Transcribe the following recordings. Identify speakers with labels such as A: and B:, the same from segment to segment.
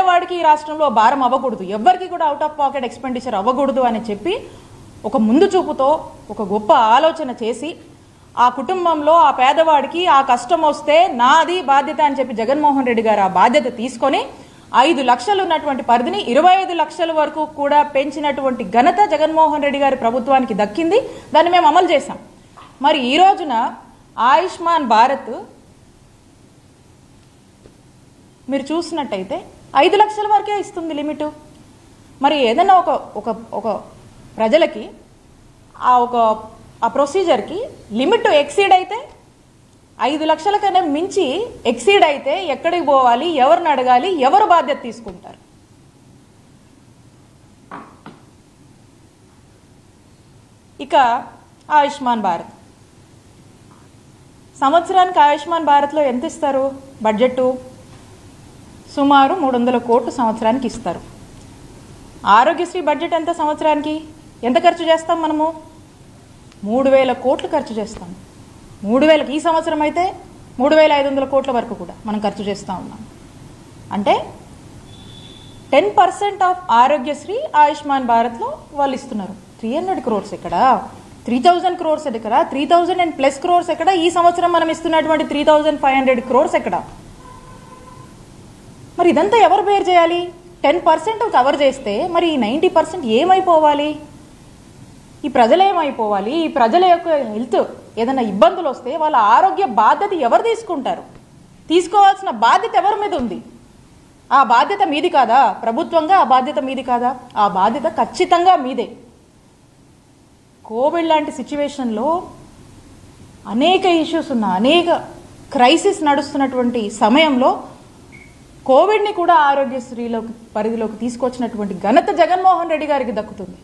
A: పేదవాడికి ఈ రాష్ట్రంలో భారం అవ్వకూడదు, ఎవరికి కూడా అవుట్ ఆఫ్ పాకెట్ ఎక్స్పెండిచర్ అవ్వకూడదు అని చెప్పి ఒక ముందు చూపుతో ఒక గొప్ప ఆలోచన చేసి ఆ కుటుంబంలో ఆ పేదవాడికి ఆ కష్టం వస్తే నాది బాధ్యత అని చెప్పి జగన్మోహన్ రెడ్డి గారు ఆ బాధ్యత తీసుకొని 5 లక్షలు ఉన్నటువంటి పరిధిని 25 లక్షల వరకు కూడా పెంచినటువంటి ఘనత జగన్మోహన్ రెడ్డి గారి ప్రభుత్వానికి దక్కింది. దాన్ని మేము అమలు చేశాం. మరి ఈ రోజున ఆయుష్మాన్ భారత్ మీరు చూసినట్టయితే 5 లక్షల వరకే ఇస్తుంది లిమిట్. మరి ఏదైనా ఒక ప్రజలకి ఆ ప్రొసీజర్కి లిమిట్ ఎక్సీడ్ అయితే 5 లక్షల కన్నా మించి ఎక్సీడ్ అయితే ఎక్కడికి పోవాలి, ఎవరిని అడగాలి, ఎవరు బాధ్యత తీసుకుంటారు? ఇక ఆయుష్మాన్ భారత్ సంవత్సరానికి ఆయుష్మాన్ భారత్లో ఎంత ఇస్తారు? బడ్జెట్ సుమారు 300 కోట్లు సంవత్సరానికి ఇస్తారు. ఆరోగ్యశ్రీ బడ్జెట్ ఎంత సంవత్సరానికి? ఎంత ఖర్చు చేస్తాం మనము? 3000 కోట్లు ఖర్చు చేస్తాం. 3000 ఈ సంవత్సరం అయితే 3500 కోట్ల వరకు కూడా మనం ఖర్చు చేస్తూ ఉన్నాం. అంటే 10% ఆఫ్ ఆరోగ్యశ్రీ ఆయుష్మాన్ భారత్లో వాళ్ళు ఇస్తున్నారు. 300 crores ఎక్కడ, 3000 crores ఎక్కడ, 3000+ crores ఎక్కడ, ఈ సంవత్సరం మనం ఇస్తున్నటువంటి 3500 crores ఎక్కడ? మరి ఇదంతా ఎవరు బేర్ చేయాలి? 10% కవర్ చేస్తే మరి ఈ 90% ఏమైపోవాలి? ఈ ప్రజలు ఏమైపోవాలి? ఈ ప్రజల యొక్క హెల్త్ ఏదైనా ఇబ్బందులు వస్తే వాళ్ళ ఆరోగ్య బాధ్యత ఎవరు తీసుకుంటారు? తీసుకోవాల్సిన బాధ్యత ఎవరి మీద ఉంది? ఆ బాధ్యత మీది కాదా? ప్రభుత్వంగా ఆ బాధ్యత మీది కాదా? ఆ బాధ్యత ఖచ్చితంగా మీదే. కోవిడ్ లాంటి సిచ్యువేషన్లో అనేక ఇష్యూస్ ఉన్న, అనేక క్రైసిస్ నడుస్తున్నటువంటి సమయంలో కోవిడ్ని కూడా ఆరోగ్యశ్రీలోకి పరిధిలోకి తీసుకొచ్చినటువంటి ఘనత జగన్మోహన్ రెడ్డి గారికి దక్కుతుంది.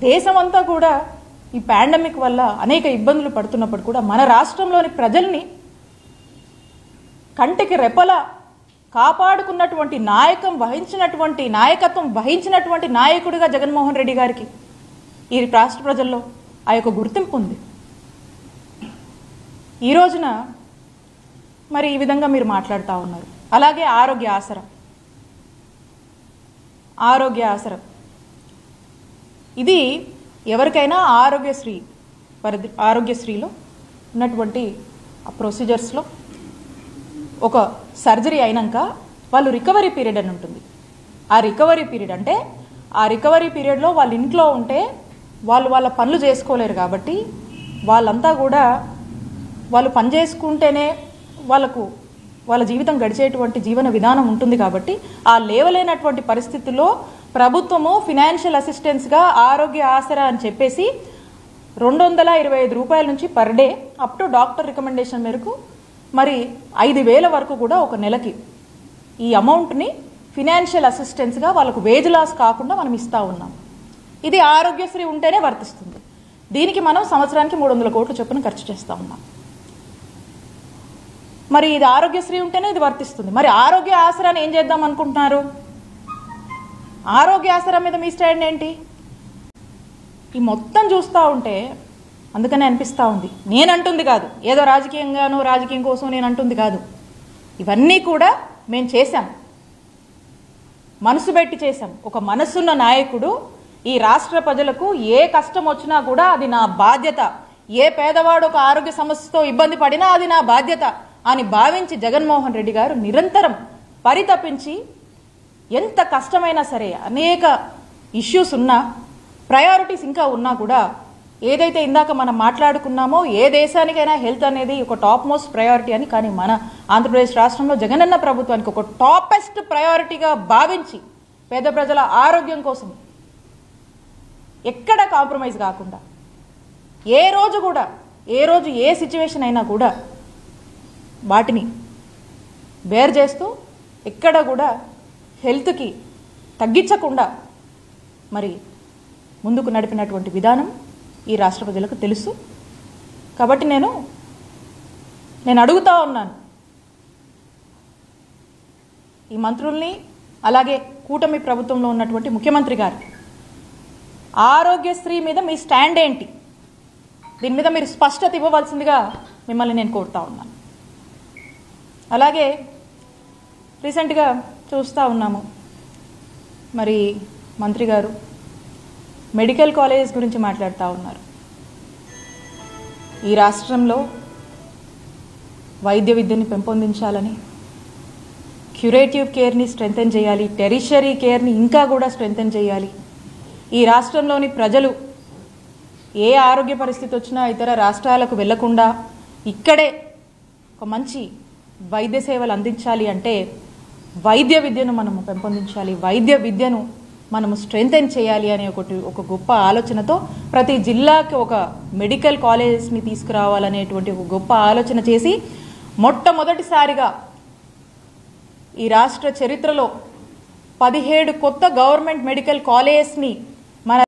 A: దేశమంతా కూడా ఈ పాండమిక్ వల్ల అనేక ఇబ్బందులు పడుతున్నప్పుడు కూడా మన రాష్ట్రంలోని ప్రజల్ని కంటికి రెప్పలా కాపాడుకున్నటువంటి నాయకత్వం వహించినటువంటి నాయకుడిగా జగన్మోహన్ రెడ్డి గారికి ఈ రాష్ట్ర ప్రజల్లో ఆ యొక్క గుర్తింపు ఉంది. ఈ రోజున మరి ఈ విధంగా మీరు మాట్లాడుతూ ఉన్నారు. అలాగే ఆరోగ్య ఆసరా ఇది ఎవరికైనా ఆరోగ్యశ్రీలో ఉన్నటువంటి ఆ ప్రొసీజర్స్లో ఒక సర్జరీ అయినాక వాళ్ళు రికవరీ పీరియడ్ అని ఉంటుంది. ఆ రికవరీ పీరియడ్ అంటే ఆ రికవరీ పీరియడ్లో వాళ్ళ ఇంట్లో ఉంటే వాళ్ళ పనులు చేసుకోలేరు కాబట్టి వాళ్ళంతా కూడా వాళ్ళు పని చేసుకుంటేనే వాళ్ళ జీవితం గడిచేటువంటి జీవన విధానం ఉంటుంది. కాబట్టి ఆ లేవలేనటువంటి పరిస్థితుల్లో ప్రభుత్వము ఫినాన్షియల్ అసిస్టెన్స్గా ఆరోగ్య ఆసరా అని చెప్పేసి 225 రూపాయల నుంచి per day up to doctor recommendation మేరకు మరి 5000 వరకు కూడా ఒక నెలకి ఈ అమౌంట్ని ఫినాన్షియల్ అసిస్టెన్స్గా వాళ్ళకు వేజ్ లాస్ కాకుండా మనం ఇస్తూ ఉన్నాం. ఇది ఆరోగ్యశ్రీ ఉంటేనే వర్తిస్తుంది. దీనికి మనం సంవత్సరానికి 300 కోట్ల చొప్పున ఖర్చు చేస్తూ ఉన్నాం. మరి ఇది ఆరోగ్యశ్రీ ఉంటేనే ఇది వర్తిస్తుంది. మరి ఆరోగ్య ఆసరాని ఏం చేద్దాం అనుకుంటున్నారు? ఆరోగ్య ఆసరా మీద మీ స్టాండ్ ఏంటి? ఈ మొత్తం చూస్తూ ఉంటే అందుకనే అనిపిస్తూ ఉంది. నేనంటుంది కాదు, ఏదో రాజకీయం కోసం నేను అంటుంది కాదు. ఇవన్నీ కూడా మేము చేశాం, మనసు పెట్టి చేశాం. ఒక మనసున్న నాయకుడు ఈ రాష్ట్ర ప్రజలకు ఏ కష్టం వచ్చినా కూడా అది నా బాధ్యత, ఏ పేదవాడు ఒక ఆరోగ్య సమస్యతో ఇబ్బంది పడినా అది నా బాధ్యత అని భావించి జగన్మోహన్ రెడ్డి గారు నిరంతరం పరితపించి ఎంత కష్టమైనా సరే అనేక ఇష్యూస్ ఉన్నా, ప్రయారిటీస్ ఇంకా ఉన్నా కూడా ఏదైతే ఇందాక మనం మాట్లాడుకున్నామో ఏ దేశానికైనా హెల్త్ అనేది ఒక టాప్ మోస్ట్ ప్రయారిటీ అని, కానీ మన ఆంధ్రప్రదేశ్ రాష్ట్రంలో జగనన్న ప్రభుత్వానికి ఒక టాపెస్ట్ ప్రయారిటీగా భావించి పేద ప్రజల ఆరోగ్యం కోసం ఎక్కడ కాంప్రమైజ్ కాకుండా ఏ రోజు ఏ సిచ్యువేషన్ అయినా కూడా వాటిని బేర్ చేస్తూ ఎక్కడ కూడా హెల్త్కి తగ్గించకుండా మరి ముందుకు నడిపినటువంటి విధానం ఈ రాష్ట్ర ప్రజలకు తెలుసు. కాబట్టి నేను అడుగుతా ఉన్నాను ఈ మంత్రుల్ని, అలాగే కూటమి ప్రభుత్వంలో ఉన్నటువంటి ముఖ్యమంత్రి గారు, ఆరోగ్యశ్రీ మీద మీ స్టాండ్ ఏంటి? దీని మీద మీరు స్పష్టత ఇవ్వవలసిందిగా మిమ్మల్ని నేను కోరుతా ఉన్నాను. అలాగే రీసెంట్గా చూస్తూ ఉన్నాము, మరి మంత్రి గారు మెడికల్ కాలేజ్ గురించి మాట్లాడుతూ ఉన్నారు. ఈ రాష్ట్రంలో వైద్య విద్యని పెంపొందించాలని, క్యూరేటివ్ కేర్ని స్ట్రెంథెన్ చేయాలి, టెరిషరీ కేర్ని ఇంకా కూడా స్ట్రెంథెన్ చేయాలి. ఈ రాష్ట్రంలోని ప్రజలు ఏ ఆరోగ్య పరిస్థితి వచ్చినా ఇతర రాష్ట్రాలకు వెళ్లకుండా ఇక్కడే ఒక మంచి వైద్య సేవలు అందించాలి అంటే వైద్య విద్యను మనము పెంపొందించాలి, వైద్య విద్యను మనము స్ట్రెంథెన్ చేయాలి అనే ఒక గొప్ప ఆలోచనతో ప్రతి జిల్లాకి ఒక మెడికల్ కాలేజ్ని తీసుకురావాలనేటువంటి ఒక గొప్ప ఆలోచన చేసి మొట్టమొదటిసారిగా ఈ రాష్ట్ర చరిత్రలో 17 కొత్త గవర్నమెంట్ మెడికల్ కాలేజ్ని